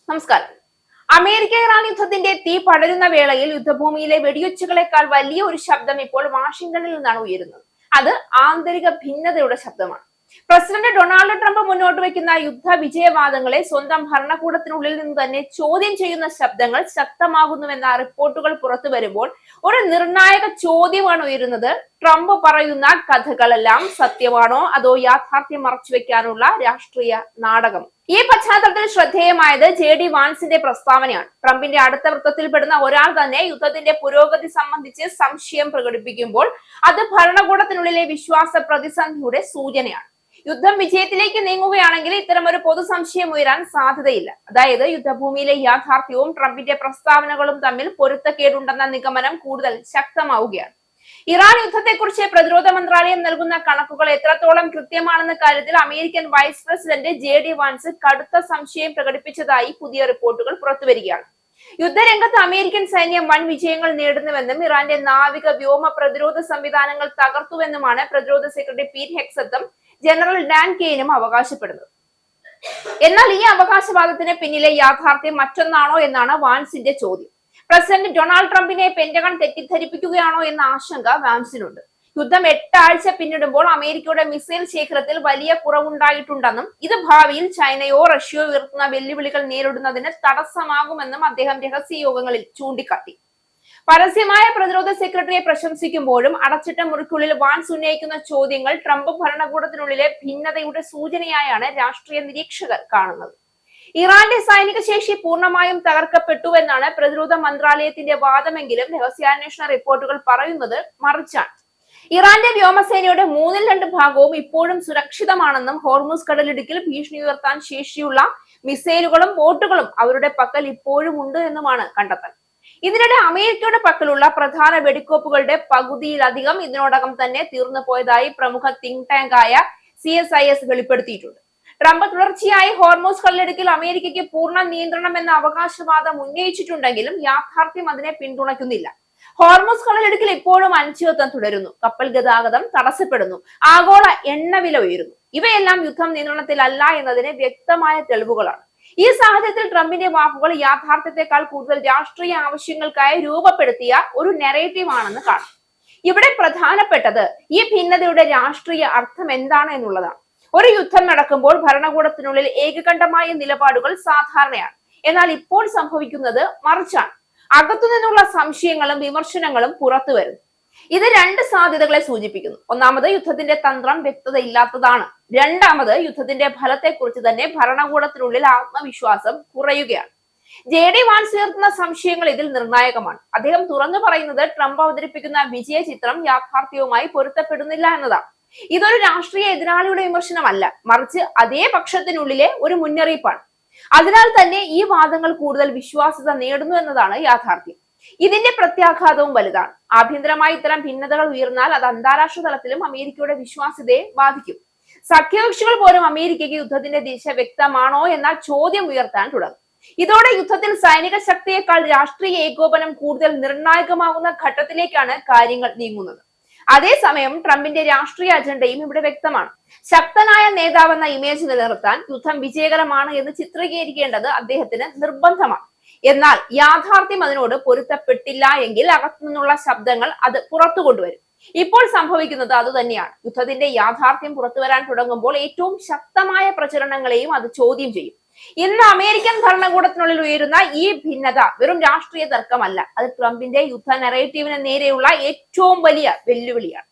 നമസ്കാരം. America Iran യുദ്ധത്തിന്റെ തീ പടരുന്ന വേളയിൽ യുദ്ധഭൂമിയിലെ വെടിയൊച്ചകളെക്കാൾ വലിയ ഒരു ശബ്ദം ഇപ്പോൾ വാഷിംഗ്ടണിൽ നിന്നാണ് ഉയരുന്നത്. അത് ആന്തരിക ഭിന്നതയുടെ ശബ്ദമാണ്. പ്രസിഡന്റ് ഡൊണാൾഡ് ട്രംപ് മുന്നോട്ട് വയ്ക്കുന്ന യുദ്ധ വിജയവാദങ്ങളെ സ്വന്തം ഭരണകൂടത്തിനുള്ളിൽ നിന്ന് തന്നെ ചോദ്യം ചെയ്യുന്ന ശബ്ദങ്ങൾ ശക്തമാകുന്നുവെന്ന റിപ്പോർട്ടുകൾ പുറത്തു വരുമ്പോൾ ഒരു നിർണായക ചോദ്യമാണ് ഉയരുന്നത്. ട്രംപ് പറയുന്ന കഥകളെല്ലാം സത്യമാണോ, അതോ യാഥാർത്ഥ്യം മറച്ചുവെക്കാനുള്ള രാഷ്ട്രീയ നാടകം? ഈ പശ്ചാത്തലത്തിൽ ശ്രദ്ധേയമായത് JD വാൻസിന്റെ പ്രസ്താവനയാണ്. ട്രംപിന്റെ അടുത്ത വൃത്തത്തിൽപ്പെടുന്ന ഒരാൾ തന്നെ യുദ്ധത്തിന്റെ പുരോഗതി സംബന്ധിച്ച് സംശയം പ്രകടിപ്പിക്കുമ്പോൾ അത് ഭരണകൂടത്തിനുള്ളിലെ വിശ്വാസ പ്രതിസന്ധിയുടെ സൂചനയാണ്. യുദ്ധം വിജയത്തിലേക്ക് നീങ്ങുകയാണെങ്കിൽ ഇത്തരമൊരു പൊതു സംശയം ഉയരാൻ സാധ്യതയില്ല. അതായത് യുദ്ധഭൂമിയിലെ യാഥാർത്ഥ്യവും ട്രംപിന്റെ പ്രസ്താവനകളും തമ്മിൽ പൊരുത്തക്കേടുണ്ടെന്ന നിഗമനം കൂടുതൽ ശക്തമാവുകയാണ്. ഇറാൻ യുദ്ധത്തെക്കുറിച്ച് പ്രതിരോധ മന്ത്രാലയം നൽകുന്ന കണക്കുകൾ എത്രത്തോളം കൃത്യമാണെന്ന കാര്യത്തിൽ American vice president JD Vance കടുത്ത സംശയം പ്രകടിപ്പിച്ചതായി പുതിയ റിപ്പോർട്ടുകൾ പുറത്തുവരികയാണ്. യുദ്ധരംഗത്ത് അമേരിക്കൻ സൈന്യം വൻ വിജയങ്ങൾ നേടുന്നുവെന്നും ഇറാന്റെ നാവിക വ്യോമ പ്രതിരോധ സംവിധാനങ്ങൾ തകർത്തുവെന്നുമാണ് പ്രതിരോധ സെക്രട്ടറി പീറ്റ് ഹെക്സത്തും ജനറൽ ഡാൻ കെയ്നും അവകാശപ്പെടുന്നത്. എന്നാൽ ഈ അവകാശവാദത്തിന് പിന്നിലെ യാഥാർത്ഥ്യം മറ്റൊന്നാണോ എന്നാണ് വാൻസിന്റെ ചോദ്യം. പ്രസിഡന്റ് ഡൊണാൾഡ് ട്രംപിനെ പെന്റഗൺ തെറ്റിദ്ധരിപ്പിക്കുകയാണോ എന്ന ആശങ്ക വാൻസിനുണ്ട്. യുദ്ധം 8 ആഴ്ച പിന്നിടുമ്പോൾ അമേരിക്കയുടെ മിസൈൽ ശേഖരത്തിൽ വലിയ കുറവുണ്ടായിട്ടുണ്ടെന്നും ഇത് ഭാവിയിൽ ചൈനയോ റഷ്യയോ ഉയർത്തുന്ന വെല്ലുവിളികൾ നേരിടുന്നതിന് തടസ്സമാകുമെന്നും അദ്ദേഹം രഹസ്യ യോഗങ്ങളിൽ ചൂണ്ടിക്കാട്ടി. പരസ്യമായ പ്രതിരോധ സെക്രട്ടറിയെ പ്രശംസിക്കുമ്പോഴും അടച്ചിട്ട മുറിക്കുള്ളിൽ വാൻസ് ഉന്നയിക്കുന്ന ചോദ്യങ്ങൾ ട്രംപ് ഭരണകൂടത്തിനുള്ളിലെ ഭിന്നതയുടെ സൂചനയായാണ് രാഷ്ട്രീയ നിരീക്ഷകർ കാണുന്നത്. ഇറാന്റെ സൈനിക ശേഷി പൂർണ്ണമായും തകർക്കപ്പെട്ടുവെന്നാണ് പ്രതിരോധ മന്ത്രാലയത്തിന്റെ വാദമെങ്കിലും രഹസ്യാന്വേഷണ റിപ്പോർട്ടുകൾ പറയുന്നത് മറിച്ചാണ്. ഇറാന്റെ വ്യോമസേനയുടെ 2/3 ഭാഗവും ഇപ്പോഴും സുരക്ഷിതമാണെന്നും ഹോർമുസ് കടലിടുക്കിൽ ഭീഷണി ഉയർത്താൻ ശേഷിയുള്ള മിസൈലുകളും ബോട്ടുകളും അവരുടെ പക്കൽ ഇപ്പോഴും ഉണ്ട് എന്നുമാണ് കണ്ടെത്തൽ. ഇതിനിടെ അമേരിക്കയുടെ പക്കലുള്ള പ്രധാന വെടിക്കോപ്പുകളുടെ പകുതിയിലധികം ഇതിനോടകം തന്നെ തീർന്നു പോയതായി പ്രമുഖ തിങ്ക് ടാങ്കായ CSIS വെളിപ്പെടുത്തിയിട്ടുണ്ട്. ട്രംപ് തുടർച്ചയായി ഹോർമൂസ് കടലിടുക്കിൽ അമേരിക്കയ്ക്ക് പൂർണ്ണ നിയന്ത്രണം എന്ന അവകാശവാദം ഉന്നയിച്ചിട്ടുണ്ടെങ്കിലും യാഥാർത്ഥ്യം അതിനെ പിന്തുണയ്ക്കുന്നില്ല. ഹോർമൂസ് കടലിടുക്കിൽ ഇപ്പോഴും അനിശ്ചിതത്വം തുടരുന്നു, കപ്പൽ ഗതാഗതം തടസ്സപ്പെടുന്നു, ആഗോള എണ്ണവില ഉയരുന്നു. ഇവയെല്ലാം യുദ്ധം നിയന്ത്രണത്തിലല്ല എന്നതിന് വ്യക്തമായ തെളിവുകളാണ്. ഈ സാഹചര്യത്തിൽ ട്രംപിന്റെ വാക്കുകൾ യാഥാർത്ഥ്യത്തെക്കാൾ കൂടുതൽ രാഷ്ട്രീയ ആവശ്യങ്ങൾക്കായി രൂപപ്പെടുത്തിയ ഒരു നെറേറ്റീവ് ആണെന്ന് കാണാം. ഇവിടെ പ്രധാനപ്പെട്ടത് ഈ ഭിന്നതയുടെ രാഷ്ട്രീയ അർത്ഥം എന്താണ് എന്നുള്ളതാണ്. ഒരു യുദ്ധം നടക്കുമ്പോൾ ഭരണകൂടത്തിനുള്ളിൽ ഏകകണ്ഠമായ നിലപാടുകൾ സാധാരണയാണ്. എന്നാൽ ഇപ്പോൾ സംഭവിക്കുന്നത് മറിച്ചാണ്. അകത്തുനിന്നുള്ള സംശയങ്ങളും വിമർശനങ്ങളും പുറത്തു വരുന്നു. ഇത് 2 സാധ്യതകളെ സൂചിപ്പിക്കുന്നു. ഒന്നാമത്, യുദ്ധത്തിന്റെ തന്ത്രം വ്യക്തതയില്ലാത്തതാണ്. രണ്ടാമത്, യുദ്ധത്തിന്റെ ഫലത്തെക്കുറിച്ച് തന്നെ ഭരണകൂടത്തിനുള്ളിൽ ആത്മവിശ്വാസം കുറയുകയാണ്. JD വാൻസ് ഉയർത്തുന്ന സംശയങ്ങൾ ഇതിൽ നിർണായകമാണ്. അദ്ദേഹം തുറന്നു പറയുന്നത് ട്രംപ് അവതരിപ്പിക്കുന്ന വിജയ ചിത്രം യാഥാർത്ഥ്യവുമായി പൊരുത്തപ്പെടുന്നില്ല എന്നതാണ്. ഇതൊരു രാഷ്ട്രീയ എതിരാളിയുടെ വിമർശനമല്ല, മറിച്ച് അതേ പക്ഷത്തിനുള്ളിലെ ഒരു മുന്നറിയിപ്പാണ്. അതിനാൽ തന്നെ ഈ വാദങ്ങൾ കൂടുതൽ വിശ്വാസ്യത നേടുന്നു എന്നതാണ് യാഥാർത്ഥ്യം. ഇതിന്റെ പ്രത്യാഘാതവും വലുതാണ്. ആഭ്യന്തരമായി ഇത്തരം ഭിന്നതകൾ ഉയർന്നാൽ അത് അന്താരാഷ്ട്ര തലത്തിലും അമേരിക്കയുടെ വിശ്വാസ്യതയെ ബാധിക്കും. സഖ്യകക്ഷികൾ പോലും അമേരിക്കയ്ക്ക് യുദ്ധത്തിന്റെ ദിശ വ്യക്തമാണോ എന്ന ചോദ്യം ഉയർത്താൻ തുടങ്ങും. ഇതോടെ യുദ്ധത്തിൽ സൈനിക ശക്തിയേക്കാൾ രാഷ്ട്രീയ ഏകോപനം കൂടുതൽ നിർണായകമാകുന്ന ഘട്ടത്തിലേക്കാണ് കാര്യങ്ങൾ നീങ്ങുന്നത്. അതേസമയം ട്രംപിന്റെ രാഷ്ട്രീയ അജണ്ടയും ഇവിടെ വ്യക്തമാണ്. ശക്തനായ നേതാവെന്ന ഇമേജ് നിലനിർത്താൻ യുദ്ധം വിജയകരമാണ് എന്ന് ചിത്രീകരിക്കേണ്ടത് അദ്ദേഹത്തിന് നിർബന്ധമാണ്. എന്നാൽ യാഥാർത്ഥ്യം അതിനോട് പൊരുത്തപ്പെട്ടില്ല എങ്കിൽ അകത്തുനിന്നുള്ള ശബ്ദങ്ങൾ അത് പുറത്തു കൊണ്ടുവരും. ഇപ്പോൾ സംഭവിക്കുന്നത് അതുതന്നെയാണ്. യുദ്ധത്തിന്റെ യാഥാർത്ഥ്യം പുറത്തുവരാൻ തുടങ്ങുമ്പോൾ ഏറ്റവും ശക്തമായ പ്രചരണങ്ങളെയും അത് ചോദ്യം ചെയ്യും. ഇന്ന് അമേരിക്കൻ ഭരണകൂടത്തിനുള്ളിൽ ഉയരുന്ന ഈ ഭിന്നത വെറും രാഷ്ട്രീയ തർക്കമല്ല, അത് ട്രംപിന്റെ യുദ്ധ നെറേറ്റീവിന് നേരെയുള്ള ഏറ്റവും വലിയ വെല്ലുവിളിയാണ്.